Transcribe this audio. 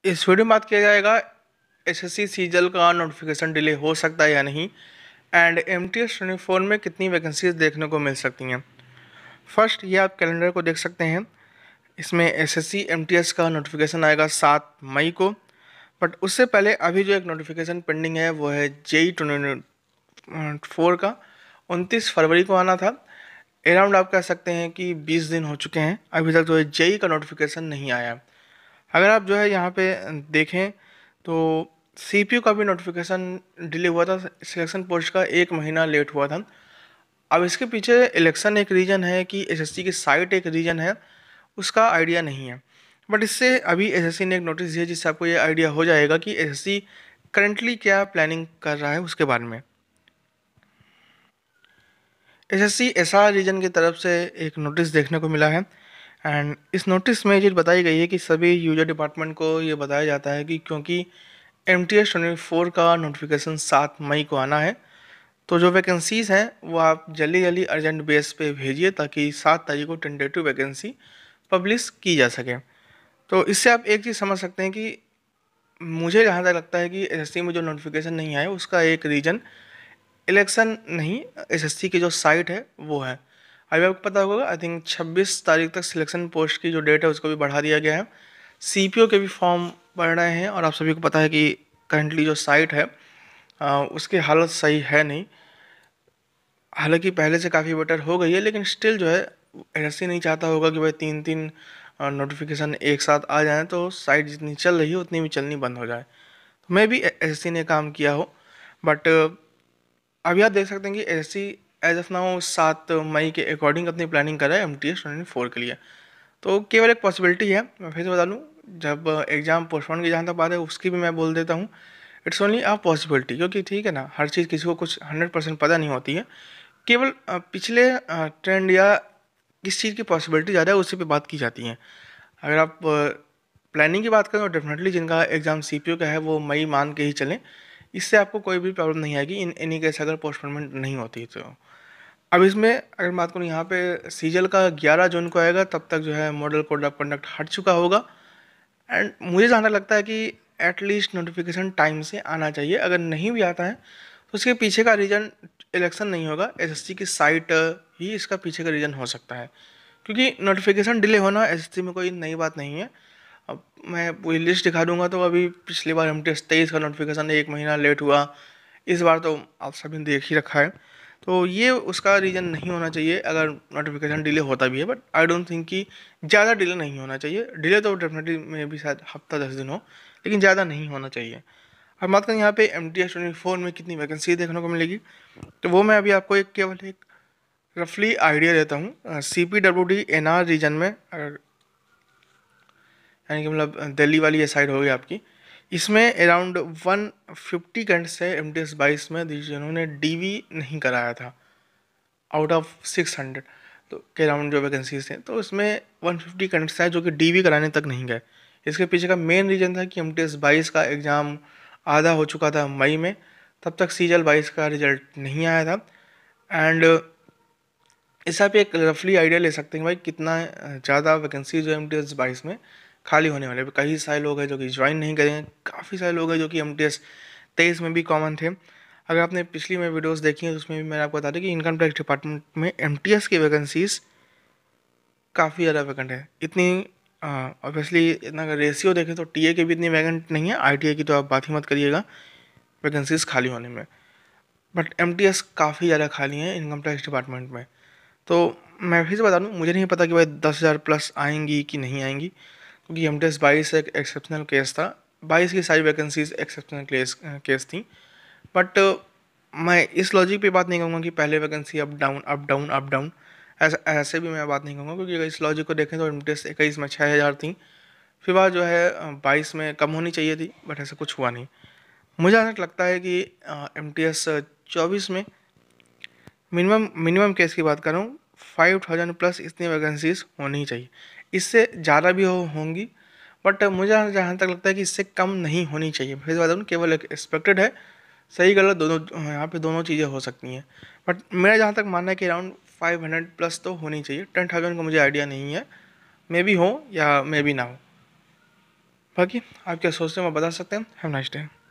इस वीडियो में बात किया जाएगा एसएससी सीजल का नोटिफिकेशन डिले हो सकता है या नहीं, एंड एमटीएस 24 में कितनी वैकेंसीज देखने को मिल सकती हैं। फर्स्ट, ये आप कैलेंडर को देख सकते हैं। इसमें एसएससी एमटीएस का नोटिफिकेशन आएगा 7 मई को। बट उससे पहले अभी जो एक नोटिफिकेशन पेंडिंग है वो है जेई 24 का 29 फरवरी को आना था। अराउंड आप कह सकते हैं कि 20 दिन हो चुके हैं, अभी तक जो है जेई का नोटिफिकेशन नहीं आया। अगर आप जो है यहाँ पे देखें तो सीपीयू का भी नोटिफिकेशन डिले हुआ था, सिलेक्शन पोस्ट का 1 महीना लेट हुआ था। अब इसके पीछे इलेक्शन एक रीज़न है कि एसएससी की साइट एक रीज़न है, उसका आइडिया नहीं है। बट इससे अभी एसएससी ने एक नोटिस दिया जिससे आपको ये आइडिया हो जाएगा कि एसएससी करंटली क्या प्लानिंग कर रहा है उसके बारे में। एसएससी एसआर रीजन की तरफ से एक नोटिस देखने को मिला है, एंड इस नोटिस में ये चीज़ बताई गई है कि सभी यूजर डिपार्टमेंट को ये बताया जाता है कि क्योंकि एमटीएस 24 का नोटिफिकेशन 7 मई को आना है, तो जो वैकेंसीज़ हैं वो आप जल्दी जल्दी अर्जेंट बेस पे भेजिए ताकि 7 तारीख को टेंटेटिव वैकेंसी पब्लिश की जा सके। तो इससे आप एक चीज़ समझ सकते हैं कि मुझे जहाँ तक लगता है कि एसएससी में जो नोटिफिकेशन नहीं आया उसका एक रीज़न इलेक्शन नहीं, एसएससी की जो साइट है वो है। अभी आपको पता होगा, आई थिंक 26 तारीख तक सिलेक्शन पोस्ट की जो डेट है उसको भी बढ़ा दिया गया है। सीपीओ के भी फॉर्म पड़ रहे हैं और आप सभी को पता है कि करंटली जो साइट है उसकी हालत सही है नहीं। हालांकि पहले से काफ़ी बेटर हो गई है, लेकिन स्टिल जो है एसएससी नहीं चाहता होगा कि भाई 3-3 नोटिफिकेशन एक साथ आ जाएं तो साइट जितनी चल रही है उतनी भी चलनी बंद हो जाए। तो मे भी एसएससी ने काम किया हो। बट अभी आप देख सकते हैं कि एसएससी एज ऑफ नाउ 7 मई के अकॉर्डिंग अपनी प्लानिंग कर रहा है एमटीएस 24 के लिए। तो केवल एक पॉसिबिलिटी है, मैं फिर से बता दूँ, जब एग्ज़ाम पोस्टपोन की जहाँ तक बात है उसकी भी मैं बोल देता हूँ, इट्स ओनली अ पॉसिबिलिटी। क्योंकि ठीक है ना, हर चीज़ किसी को कुछ 100% पता नहीं होती है। केवल पिछले ट्रेंड या किस चीज़ की पॉसिबिलिटी ज़्यादा है उसी पे बात की जाती है। अगर आप प्लानिंग की बात करें तो डेफिनेटली जिनका एग्ज़ाम सीपीयू का है वो मई मान के ही चलें, इससे आपको कोई भी प्रॉब्लम नहीं आएगी इन एनी केस अगर पोस्टपोनमेंट नहीं होती तो। अब इसमें अगर बात करूँ यहाँ पे सीजल का 11 जून को आएगा, तब तक जो है मॉडल कोड ऑफ कंडक्ट हट चुका होगा। एंड मुझे जहाँ तक लगता है कि एटलीस्ट नोटिफिकेशन टाइम से आना चाहिए। अगर नहीं भी आता है तो उसके पीछे का रीज़न इलेक्शन नहीं होगा, एसएससी की साइट ही इसका पीछे का रीज़न हो सकता है। क्योंकि नोटिफिकेशन डिले होना एसएससी में कोई नई बात नहीं है। अब मैं पूरी लिस्ट दिखा दूंगा तो अभी पिछली बार एमटीएस 23 का नोटिफिकेशन 1 महीना लेट हुआ, इस बार तो आप सभी ने देख ही रखा है। तो ये उसका रीज़न नहीं होना चाहिए अगर नोटिफिकेशन डिले होता भी है। बट आई डोंट थिंक कि ज़्यादा डिले नहीं होना चाहिए। डिले तो डेफिनेटली में भी शायद हफ्ता 10 दिन हो, लेकिन ज़्यादा नहीं होना चाहिए। अब बात करें यहाँ पे एमटीएस 24 में कितनी वैकेंसी देखने को मिलेगी, तो वो मैं अभी आपको एक केवल एक रफली आइडिया देता हूँ। CPWD एनआर रीजन में, अगर यानी कि मतलब दिल्ली वाली ये साइड होगी आपकी, इसमें अराउंड 150 कैंडिडेट्स है एमटीएस 22 में जिन्होंने डीवी नहीं कराया था आउट ऑफ 600 तो के अराउंड जो वैकेंसीज थे, तो इसमें 150 कैंडिडेट्स हैं जो कि डीवी कराने तक नहीं गए। इसके पीछे का मेन रीज़न था कि एमटीएस 22 का एग्ज़ाम आधा हो चुका था मई में, तब तक सीजल 22 का रिजल्ट नहीं आया था। एंड इससे आप एक रफली आइडिया ले सकते हैं भाई कितना ज़्यादा वैकेंसी जो एम टी एस 22 में खाली होने वाले। कई सारे लोग हैं जो कि ज्वाइन नहीं करेंगे, काफ़ी सारे लोग हैं जो कि एम टी एस 23 में भी कॉमन थे। अगर आपने पिछली में वीडियोस देखी हैं तो उसमें भी मैंने आपको बता दें कि इनकम टैक्स डिपार्टमेंट में एम टी एस की वैकेंसीज काफ़ी ज़्यादा वैकेंट है। इतनी ऑब्वियसली इतना अगर रेशियो देखें तो टीए की भी इतनी वैकेंट नहीं है, आईटीआई की तो आप बात ही मत करिएगा वैकेंसीज खाली होने में। बट एम टी एस काफ़ी ज़्यादा खाली हैं इनकम टैक्स डिपार्टमेंट में। तो मैं फिर से बता दूँ, मुझे नहीं पता कि भाई 10,000 प्लस आएंगी कि नहीं आएंगी, क्योंकि एमटीएस 22 एक एक्सेप्शनल केस था। 22 की सारी वैकेंसीज एक्सेप्शनल केस थी। बट मैं इस लॉजिक पे बात नहीं करूँगा कि पहले vacancy up down up down up down, ऐसे भी मैं बात नहीं कहूँगा। क्योंकि अगर इस लॉजिक को देखें तो एमटीएस 21 में 6,000 थी, फिर बाद जो है 22 में कम होनी चाहिए थी, बट ऐसा कुछ हुआ नहीं। मुझे जहाँ तक लगता है कि एमटीएस 24 में मिनिमम केस की बात कर रहा हूँ, 5,000 प्लस इतनी वैकेंसीज होनी चाहिए। इससे ज़्यादा भी होंगी, बट मुझे जहाँ तक लगता है कि इससे कम नहीं होनी चाहिए। फिर से बता दूँ, केवल एक एक्सपेक्टेड है, सही गलत दोनों यहाँ पे दोनों चीज़ें हो सकती हैं। बट मेरा जहाँ तक मानना है कि अराउंड 500 प्लस तो होनी चाहिए। 10,000 का मुझे आइडिया नहीं है, मे बी हो या मे बी ना हो। बाकी आप क्या सोचते हैं वो बता सकते हैं। Have nice day.